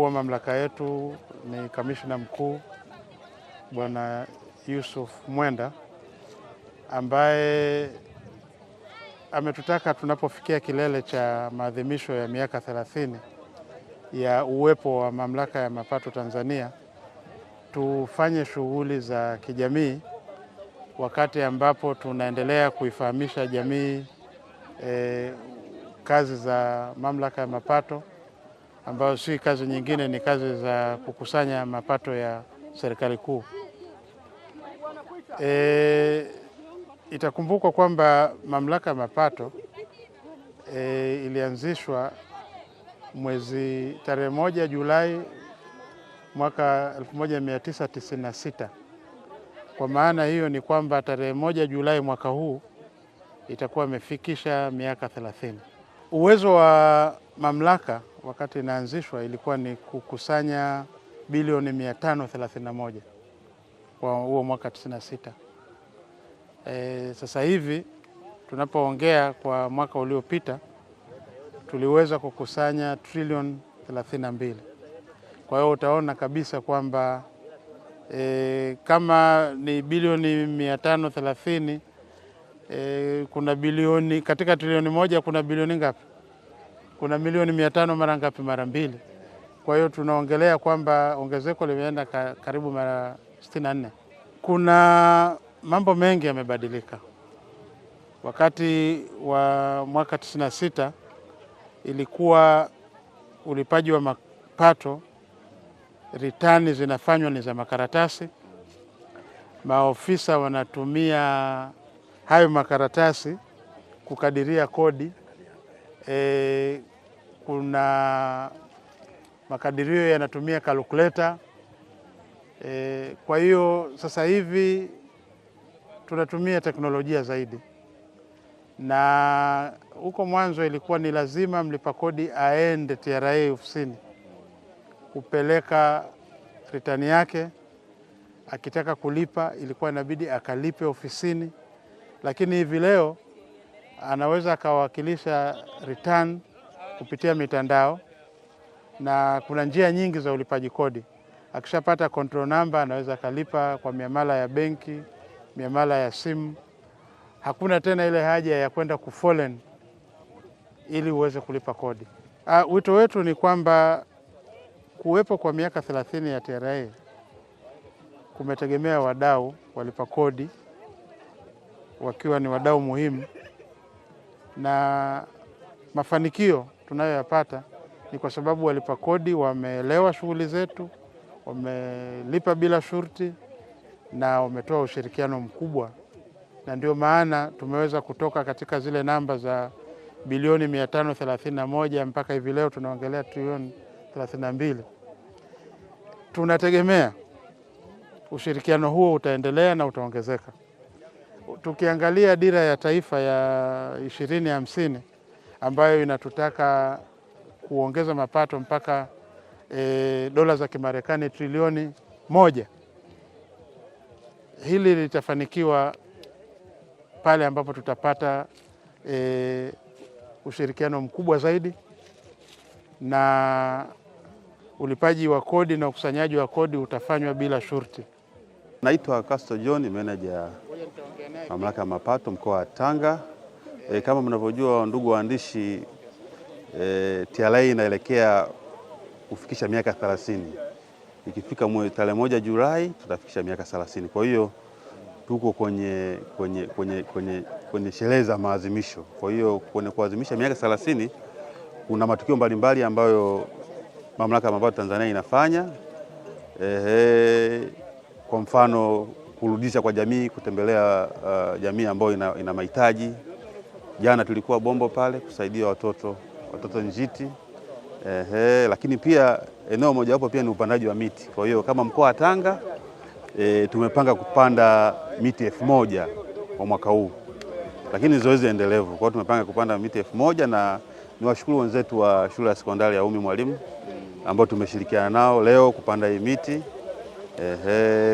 wa mamlaka yetu ni Kamishna Mkuu Bwana Yusuf Mwenda, ambaye ametutaka tunapofikia kilele cha maadhimisho ya miaka 30 ya uwepo wa Mamlaka ya Mapato Tanzania tufanye shughuli za kijamii, wakati ambapo tunaendelea kuifahamisha jamii kazi za Mamlaka ya Mapato, ambayo si kazi nyingine, ni kazi za kukusanya mapato ya serikali kuu. Itakumbukwa kwamba Mamlaka ya Mapato ilianzishwa tarehe 1 Julai mwaka 1996. Kwa maana hiyo ni kwamba tarehe 1 Julai mwaka huu itakuwa imefikisha miaka 30. Uwezo wa mamlaka wakati inaanzishwa ilikuwa ni kukusanya bilioni 531 kwa huo mwaka 96. Sasa hivi tunapoongea kwa mwaka uliopita tuliweza kukusanya trilioni 32. Kwa hiyo utaona kabisa kwamba kama ni bilioni 530, kuna bilioni katika trilioni moja, kuna bilioni ngapi? Kuna milioni 500 mara ngapi? Mara 2. Kwa hiyo tunaongelea kwamba ongezeko limeenda karibu mara 64. Kuna mambo mengi yamebadilika. Wakati wa mwaka 96 ilikuwa ulipaji wa mapato, ritani zinafanywa ni za makaratasi. Maofisa wanatumia hayo makaratasi kukadiria kodi. Kuna makadirio yanatumia calculator. Kwa hiyo sasa hivi tunatumia teknolojia zaidi, na huko mwanzo ilikuwa ni lazima mlipa kodi aende TRA ofisini kupeleka ritani yake. Akitaka kulipa ilikuwa inabidi akalipe ofisini, lakini hivi leo anaweza akawakilisha return kupitia mitandao, na kuna njia nyingi za ulipaji kodi. Akishapata control number anaweza akalipa kwa miamala ya benki, miamala ya simu. Hakuna tena ile haja ya kwenda kufoleni ili uweze kulipa kodi. Wito wetu ni kwamba kuwepo kwa miaka 30 ya TRA kumetegemea wadau walipa kodi wakiwa ni wadau muhimu, na mafanikio tunayoyapata ni kwa sababu walipa kodi wameelewa shughuli zetu, wamelipa bila shurti na wametoa ushirikiano mkubwa, na ndio maana tumeweza kutoka katika zile namba za bilioni 531 mpaka hivi leo tunaongelea trilioni 32. Tunategemea ushirikiano huo utaendelea na utaongezeka. Tukiangalia dira ya taifa ya 2050 ambayo inatutaka kuongeza mapato mpaka dola za Kimarekani trilioni 1, hili litafanikiwa pale ambapo tutapata ushirikiano mkubwa zaidi, na ulipaji wa kodi na ukusanyaji wa kodi utafanywa bila shurti. Naitwa Castro John, meneja Mamlaka ya Mapato mkoa wa Tanga. Kama mnavyojua ndugu waandishi, TRA inaelekea kufikisha miaka 30. Ikifika tarehe 1 Julai tutafikisha miaka 30. Kwa hiyo tuko kwenye sherehe za maadhimisho. Kwa hiyo kwenye kuadhimisha miaka 30 kuna matukio mbalimbali ambayo Mamlaka ya Mapato Tanzania inafanya. Kwa mfano kurudisha kwa jamii, kutembelea jamii ambayo ina mahitaji. Jana tulikuwa Bombo pale kusaidia watoto njiti. Lakini pia eneo moja wapo pia ni upandaji wa miti. Kwa hiyo kama mkoa wa Tanga tumepanga kupanda miti 1000 kwa mwaka huu, lakini zoezi endelevu. Kwa hiyo tumepanga kupanda miti 1000, na niwashukuru wenzetu wa shule ya sekondari ya Umi Mwalimu ambao tumeshirikiana nao leo kupanda hii miti.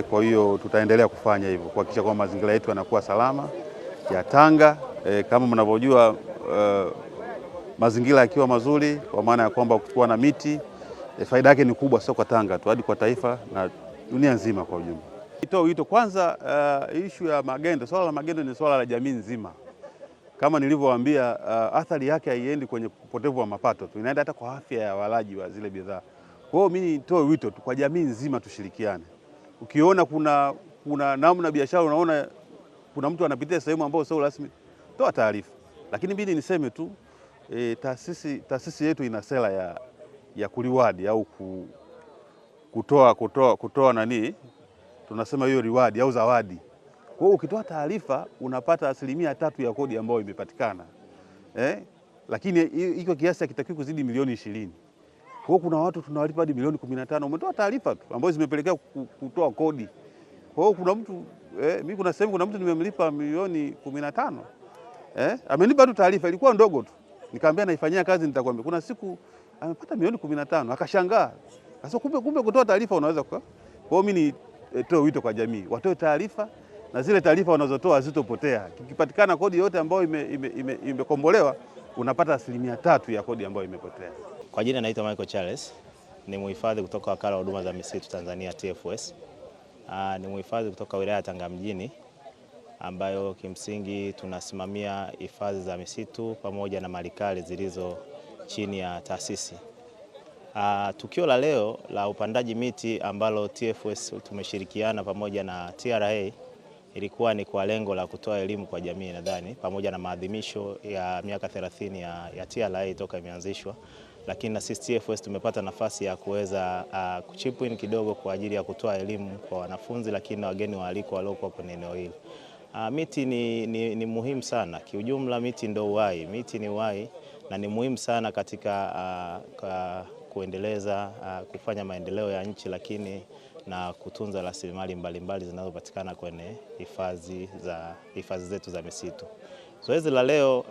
Kwa hiyo tutaendelea kufanya hivyo kuhakikisha kwamba mazingira yetu yanakuwa salama ya Tanga. Kama mnavyojua mazingira yakiwa mazuri, kwa maana ya kwamba kuwa na miti faida yake ni kubwa, sio kwa Tanga tu, hadi kwa taifa na dunia nzima kwa ujumla. Nitoa wito kwanza, issue ya magendo, swala la magendo ni swala la jamii nzima. Kama nilivyowaambia, athari yake haiendi kwenye upotevu wa mapato tu, inaenda hata kwa afya ya walaji wa zile bidhaa. Kwa hiyo mimi nitoe wito tu kwa jamii nzima tushirikiane. Ukiona kuna namna biashara, unaona kuna mtu anapitia sehemu ambayo sio rasmi, toa taarifa. Lakini mimi niseme tu, taasisi yetu ina sera ya kuliwadi au kutoa nani, tunasema hiyo reward au zawadi. Kwa hiyo ukitoa taarifa unapata 3% ya kodi ambayo imepatikana. Lakini iko kiasi hakitakiwi kuzidi milioni 20. Kwa hiyo kuna watu tunawalipa hadi milioni 15, umetoa taarifa tu ambazo zimepelekea kutoa kodi. Kwa hiyo kuna mtu mimi kuna sehemu kuna mtu nimemlipa milioni 15. Amenipa tu taarifa, ilikuwa ndogo tu. Nikamwambia naifanyia kazi, nitakwambia. Kuna siku amepata milioni 15, akashangaa. Sasa kumbe kutoa taarifa unaweza kwa. Kwa hiyo mimi nitoe wito kwa jamii, watoe taarifa na zile taarifa wanazotoa zitopotea. Kikipatikana kodi yote ambayo imekombolewa, unapata 3% ya kodi ambayo imepotea. Kwa jina naitwa Michael Charles, ni mhifadhi kutoka Wakala wa Huduma za Misitu Tanzania TFS. Ni mhifadhi kutoka wilaya ya Tanga mjini, ambayo kimsingi tunasimamia hifadhi za misitu pamoja na malikali zilizo chini ya taasisi. Tukio la leo la upandaji miti ambalo TFS tumeshirikiana pamoja na TRA ilikuwa ni kwa lengo la kutoa elimu kwa jamii nadhani, pamoja na maadhimisho ya miaka 30 ya TRA toka imeanzishwa. Lakini na sisi TFS tumepata nafasi ya kuweza kuchip in kidogo kwa ajili ya kutoa elimu kwa wanafunzi, lakini na wageni waalikwa waliokuwa kwenye eneo hili. Miti ni muhimu sana. Kiujumla miti ndio uhai. Miti ni uhai na ni muhimu sana katika kuendeleza kufanya maendeleo ya nchi, lakini na kutunza rasilimali mbalimbali zinazopatikana kwenye hifadhi zetu za misitu. Zoezi la leo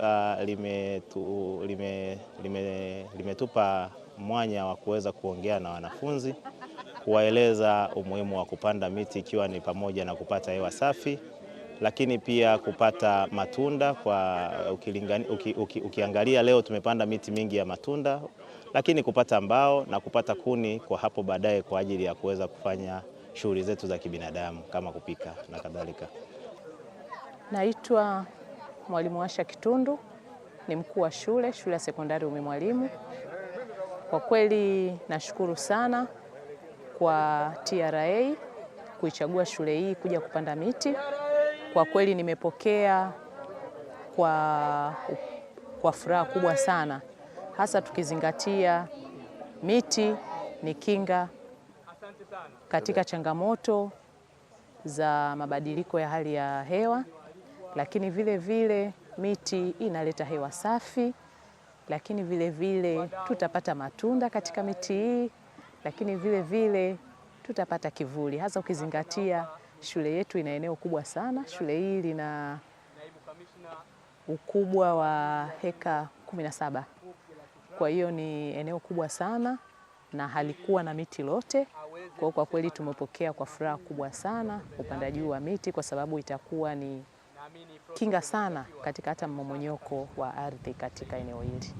limetupa mwanya wa kuweza kuongea na wanafunzi, kuwaeleza umuhimu wa kupanda miti, ikiwa ni pamoja na kupata hewa safi, lakini pia kupata matunda. Ukiangalia leo tumepanda miti mingi ya matunda, lakini kupata mbao na kupata kuni kwa hapo baadaye kwa ajili ya kuweza kufanya shughuli zetu za kibinadamu kama kupika na kadhalika. Naitwa Mwalimu Asha Kitundu, ni mkuu wa shule ya sekondari Umi Mwalimu. Kwa kweli nashukuru sana kwa TRA kuichagua shule hii kuja kupanda miti. Kwa kweli nimepokea kwa furaha kubwa sana, hasa tukizingatia miti ni kinga katika changamoto za mabadiliko ya hali ya hewa, lakini vile vile miti inaleta hewa safi, lakini vile vile tutapata matunda katika miti hii, lakini vile vile tutapata kivuli, hasa ukizingatia shule yetu ina eneo kubwa sana. Shule hii lina ukubwa wa heka 17. Kwa hiyo ni eneo kubwa sana na halikuwa na miti lote. Kwa kweli tumepokea kwa furaha kubwa sana upandaji wa miti, kwa sababu itakuwa ni kinga sana katika hata mmomonyoko wa ardhi katika eneo hili.